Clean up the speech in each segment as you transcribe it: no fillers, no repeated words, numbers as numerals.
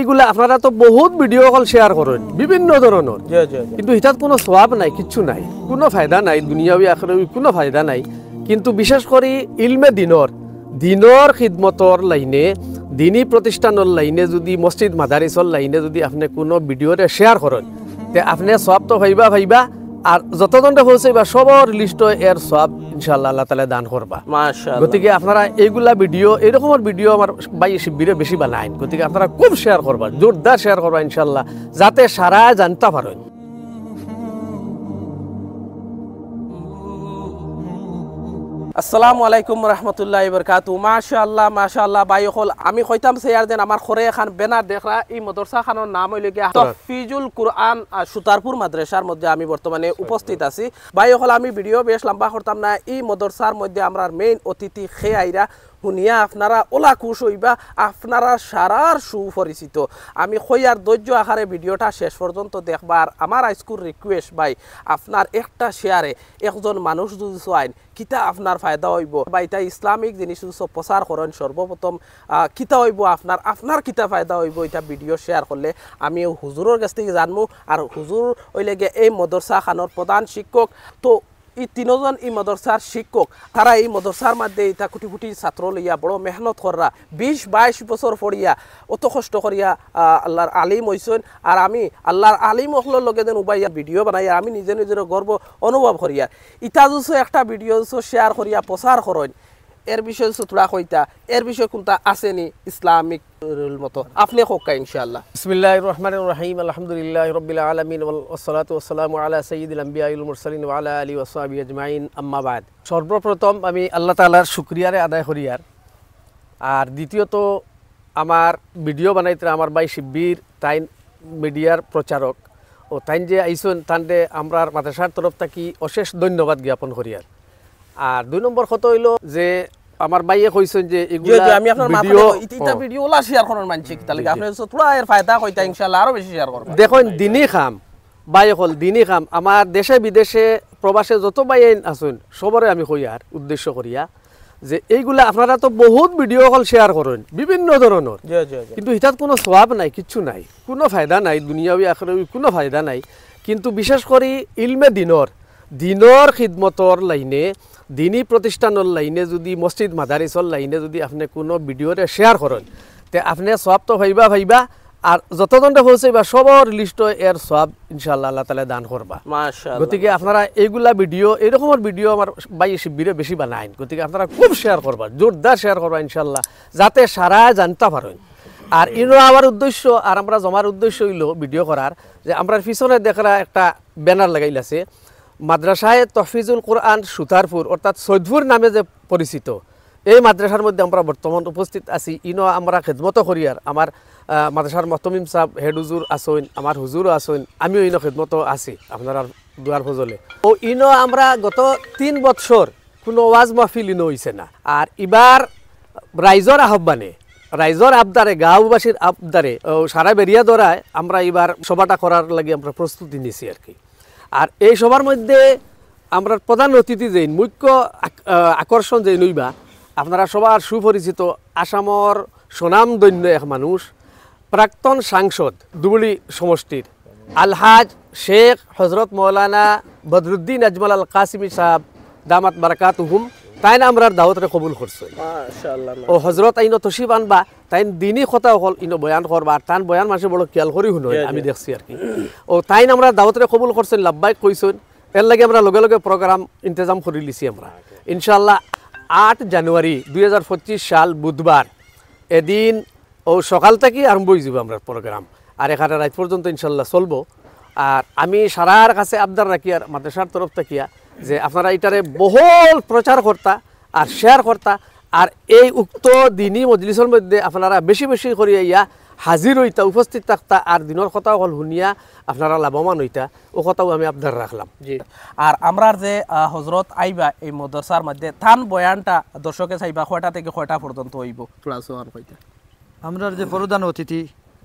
এগুলা আপনারা তো বহুত ভিডিও কল শেয়ার করেন বিভিন্ন ধরনের, কিন্তু এটার কোনো সওয়াব নাই, কিচ্ছু নাই, কোনো ফায়দা নাই, দুনিয়াবি আখিরাবি কোনো ফায়দা নাই। কিন্তু বিশেষ করে ইলমে দিনর খিদমতর লাইনে, দিনী প্রতিষ্ঠানের লাইনে যদি মসজিদ মাদারিসর লাইনে যদি আপনি কোনো ভিডিওরে শেয়ার করেন, তে আপনি সওয়াব তো ভাইবা আর যতজনটা পৌঁছাইবা সবর লিস্ট এর সওয়াব ইনশাআল্লাহ আল্লাহ তাআলা দান করবা। মাশাআল্লাহ। গতিকে আপনারা এইগুলা ভিডিও, এরকমের ভিডিও আমার ভাই শিবিরে বেশি বানাইন, গতিকে আপনারা খুব শেয়ার করবা, জোরদার শেয়ার করবা ইনশাআল্লাহ, যাতে সারা জানতে পারেন। আসসালামু আলাইকুম রহমতুল্লাহি বারাকাতুহু। মাশাআল্লাহ ভাই হল আমি কইতাম সেয়ার দেন আমার খরে এখান বেনার দেখরা এই মাদ্রাসা খানোর নাম হইল গিয়া তাহফিজুল কুরআন সুতারপুর মাদ্রাসার মধ্যে আমি বর্তমানে উপস্থিত আছি। ভাই হল আমি ভিডিও বেশ লম্বা করতাম না, এই মাদ্রাসার মধ্যে আমরা মেইন অতিথি খে আইরা শুনিয়া আপনারা ওলা খুশ হইবা, আপনারা সারার সুপরিচিত। আমি কইয়ার ধৈর্য আকারে ভিডিওটা শেষ পর্যন্ত দেখবার আমার আইস্কুল রিকোয়েস্ট ভাই, আপনার একটা শেয়ারে একজন মানুষ যদি আইন কিতা আপনার ফায়দা হইব বা এটা ইসলামিক জিনিস প্রচার করেন, সর্বপ্রথম কিতা হইব আপনার কিতা ফায়দা হইব এটা ভিডিও শেয়ার করলে আমি হুজুরের কাছ থেকে জানবো। আর হুজুর হইলে গিয়ে এই মাদ্রাসা খানোর প্রধান শিক্ষক। তো এই তিনজন এই মাদ্রাসার শিক্ষক, তারা এই মাদ্রাসার মধ্যে এটা কোটি কোটি ছাত্র লইয়া বড় মেহনত করা 20-22 বছর পড়িয়া অত কষ্ট করিয়া আল্লাহর আলিম হইছেন। আর আমি আল্লাহর আলিম হকলের লগে যেন উবাইয়া ভিডিও বানাইয়া আমি নিজের গর্ব অনুভব করিয়া ইটা যদি একটা ভিডিও শেয়ার করিয়া প্রচার করেন, এর বিষয়ে তোরা কইতা এর বিষয় কোনটা আসেনি ইসলামিক মতো আপনি হোক ইনশাআল্লাহ। বিসমিল্লাহির রহমানির রহিম, আলহামদুলিল্লাহি রাব্বিল আলামিন ওয়াসসালাতু ওয়াসসালামু আলা সাইয়্যিদিল আমবিয়াইল মুরসালিন ওয়া আলা আলিহি ওয়া সাহবিহি আজমাইন, আম্মা বাদ। সর্বপ্রথম আমি আল্লাহ তাআলার শুকরিয়ারে আদায় করিয়ার, আর দ্বিতীয়ত আমার ভিডিও বানাইতে আমার ভাই শিব্বির তাইন মিডিয়ার প্রচারক ও তাইন যে আইসন তানতে আমরা মাদ্রাসার তরফ থেকে অশেষ ধন্যবাদ জ্ঞাপন করিয়ার। আর 2 নম্বর কথা হইল যে আমার ভাইয়ে কইছেন যে এগুলা আমি আপনার ভিডিও ওলা শেয়ার করার মানছি কি তাহলে আপনি তোরা এর ফায়দা কইতা ইনশাআল্লাহ আরো বেশি শেয়ার করবেন। দেখুন দিনই খাম ভাই হল দিনই খাম, আমার দেশে বিদেশে প্রবাসে যত ভাই আছেন সবরে আমি কইয়ার উদ্দেশ্য করিয়া যে এইগুলা আপনারা তো বহুত ভিডিও কল শেয়ার করেন বিভিন্ন ধরনের, কিন্তু এটার কোনো সওয়াব নাই, কিচ্ছু নাই, কোনো ফায়দা নাই, দুনিয়াবি আখিরাবি কোনো ফায়দা নাই। কিন্তু বিশেষ করে ইলমে দিনর খিদমতর লাইনে, দিনী প্রতিষ্ঠানের লাইনে যদি মসজিদ মাদারিসর লাইনে যদি আপনি কোনো ভিডিওরে শেয়ার করেন, তে আপনি সওয়াব তো ভাইবা আর যতজনটা পৌঁছাইবা সবর লিস্ট এর সওয়াব ইনশাআল্লাহ আল্লাহ তাআলা দান করবা। মাশাআল্লাহ। গতিকে আপনারা এইগুলা ভিডিও, এরকমের ভিডিও আমার ভাই শিবিরে বেশি বানাইন, গতিকে আপনারা খুব শেয়ার করবা, জোরদার শেয়ার করবা ইনশাআল্লাহ, যাতে সারা জানতে পারেন। আর ইনো আমার উদ্দেশ্য আর আমরা জমার উদ্দেশ্য হইল ভিডিও করার যে আমরা পিছনে দেখরা একটা ব্যানার লাগাইলাছে মাদ্রাসায় তাহফিজুল কুরআন সুতারপুর অর্থাৎ সৈয়দপুর নামে যে পরিচিত এই মাদ্রাসার মধ্যে আমরা বর্তমান উপস্থিত আছি। ইনো আমরা খেদমত করি, আর আমার মাদ্রাসার মহতমিম সাহেব হেড হুজুর আসেন, আমার হুজুরও আসেন, আমিও ইনো খেদমত আছি আপনারা দুয়ার ফজলে। ও ইনো আমরা গত 3 বছর কোনো ওয়াজ মাহফিল ইনো হইছে না। আর এবার রাইজর আহ্বানে, রাইজর আবদারে, গাঁওবাসীর আবদারে সারা বেরিয়া ধরায় আমরা এবার সভাটা করার লাগে আমরা প্রস্তুতি নিছি আর কি। আর এই সবার মধ্যে আমরা প্রধান অতিথি যেই মুখ্য আকর্ষণ যে নইবা আপনারা সবার সুপরিচিত আসামর সুনামধন্য এক মানুষ, প্রাক্তন সাংসদ দুবুলি সমষ্টির আলহাজ শেখ হজরত মৌলানা বদরুদ্দিন আজমল আল কাসিমি সাহেব দামাত বারাকাতুহুম, তাই না আমরা দাওয়াতরে কবুল করছে। ও হজরত আইন তশিফ আনবা তাই দিনই কথা হল ইনো বয়ান করবা, আর তান বয়ান মানুষের বড় খেয়াল করি শুনো আমি দেখছি আর কি। ও তাই আমরা দাওয়াতরে কবুল করছেন, লাভবাই কইছেন, এর লাগে আমরা লগে লগে প্রোগ্রাম ইন্তজাম করে লিছি আমরা ইনশাআল্লাহ। 8 জানুয়ারি 2025 সাল বুধবার এদিন ও সকাল থেকে আরম্ভ হয়ে যাব আমরা প্রোগ্রাম, আর এখানে রাত পর্যন্ত ইনশাআল্লাহ চলবো। আর আমি সারার কাছে আবদার রাখি আর মাদ্রাসার তরফ থেকে যে আপনারা এটারে বহুল প্রচার করতা আর শেয়ার করতা, আর এই উক্ত দিনী মজলিসের মধ্যে আপনারা বেশি বেশি করিয়া ইয়া হাজির হইতা, উপস্থিত থাকতা, আর দিনের কথা হল শুনিয়া আপনারা লাভবান হইতা, ও কথাও আমি আবদার রাখলাম। জি। আর আমরা যে হজরত আইবা এই মাদ্রাসার মধ্যে থান বয়ানটা দর্শকে চাইবা কয়টা থেকে কয়টা পর্যন্ত হইব আমরা যে প্রধান অতিথি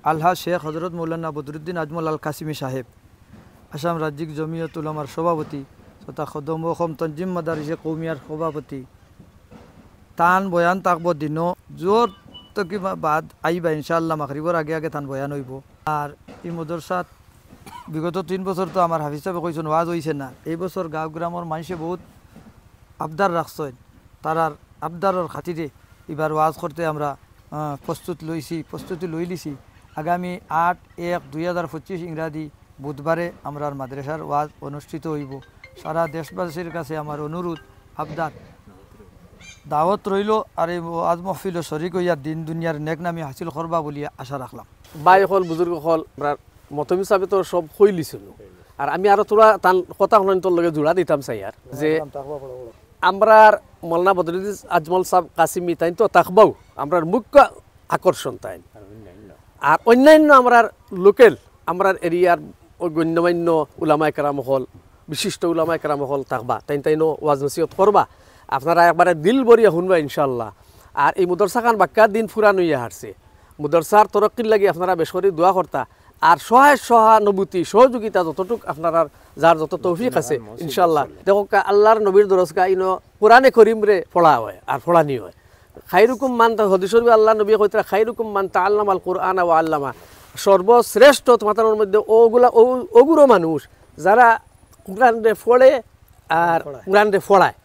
আলহাজ শেখ হজরত মৌলানা বদরুদ্দিন আজমল আল কাসিমি সাহেব, আসাম রাজ্যিক জমিয়ত উলামার সভাপতি তথা খদম অসম তঞ্জিম মাদারিসে কৌমিয়ার সভাপতি, তান বয়ান থাকব দিন জোর তো কি বাদ আইবা ইনশাআল্লাহ মাগরিবর আগে আগে তান বয়ান হইব। আর এই মাদ্রাসাত বিগত 3 বছর তো আমার হাফিজ সাহেব কইছেন ওয়াজ হইছে না, এই বছর গাঁও গ্রামের মানুষে বহুত আবদার রাখছেন, তারার আবদারের খাতিরে এবার ওয়াজ করতে আমরা প্রস্তুতি লই লিছি। আগামী 8/1/2025 ইংরাজি বুধবারে আমরা মাদ্রাসার ওয়াজ অনুষ্ঠিত হইব। সারা দেশবাসীর কাছে আমার অনুরোধ আবদার দাওয়াত রইল, আর এই ওয়াজ মাহফিল শরিক হইয়া দিন দুনিয়ার নেক নামি হাসিল করবা বলি আশা রাখলাম। বাই হল বুজুর্গ হল আমরা মতম হিসাবে তো সব হইলিছিল, আর আমি আরো তোরা তান কথা হলন্তর লগে জোড়া দিতাম চাই আর যে আমরা মৌলানা বদরুদ্দিন আজমল সাহেব কাসিমি তাই তো তাকবাও আমরা মুখ্য আকর্ষণ তাই, আর অন্যান্য আমরা লোকেল আমরা এরিয়ার গণ্যমান্য উলামায়ে কেরাম হল, বিশিষ্ট উলামায়ে কেরাম হল থাকবা তাইনো ওয়াজ নসিহত করবা, আপনারা একবারে দিল ভরিয়া শুনবা ইনশাল্লাহ। আর এই মুদরসা বাক্কা দিন ফুরান হইয়া হারছে, মুদরসার তরক্কির লাগি আপনারা বেশ করে দোয়া করতা, আর সহানুভূতি সহযোগিতা যতটুক আপনার যার যত তৌফিক আছে ইনশাল্লাহ দেখো আল্লাহর নবীর দরজগা ইনো কোরআনে করিম রে পড়া হয় আর পড়ানি হয়। খাইরুকুম মান হদিসর আল্লাহ নবী কইতরা খাইরুকুম মান তাআল্লামাল কুরআন ওয়া আল্লামা, সর্বশ্রেষ্ঠ তোমাদের মধ্যে ওগুলো মানুষ যারা কোরআন রে পড়ে আর কোরআন রে পড়ায়,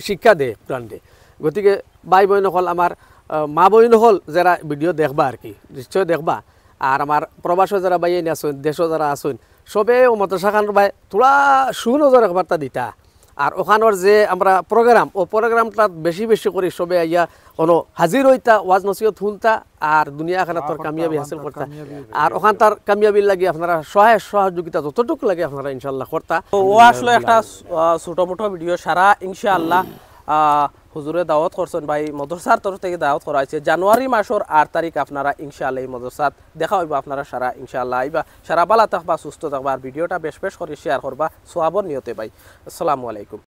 শিক্ষা দেয় কোরআন রে। গতিকে ভাই বোন হল আমার মা বোন হল যারা ভিডিও দেখবা আর কি নিশ্চয় দেখবা, আর আমার প্রবাসে যারা বাইয়ে আসুন দেশও যারা আসুন সবে ও মাদ্রাসাখান ভাই তোরা সুনজর একবারটা দিতা, আর ওখানোর যে আমরা প্রোগ্রাম ও প্রোগ্রামটা বেশি বেশি করে সবে আইয়া কোনো হাজির হইতা ওয়াজ নসিহত শুনতা আর দুনিয়া খানা তোর কামিয়াবি হাসিল করতা, আর ওখান তার কামিয়াবির লাগে আপনারা সহযোগিতা যতটুকু লাগে আপনারা ইনশাল্লাহ করতা। ও আসলে একটা ছোট মোটো ভিডিও সারা ইনশাআল্লাহ হুজুরে দাওয়াত করছেন ভাই মাদ্রাসার তরফ থেকে দাওয়াত করা হয়েছে জানুয়ারি মাসের 8 তারিখ আপনারা ইনশাআল্লাহ এই মাদ্রাসাত দেখা হইবা আপনারা সারা ইনশাআল্লাহ আইবা, সারা ভালো থাকবা সুস্থ থাকবা, আর ভিডিওটা বেশ বেশ করে শেয়ার করবা সওয়াবের নিয়তে ভাই। আসসালামু আলাইকুম।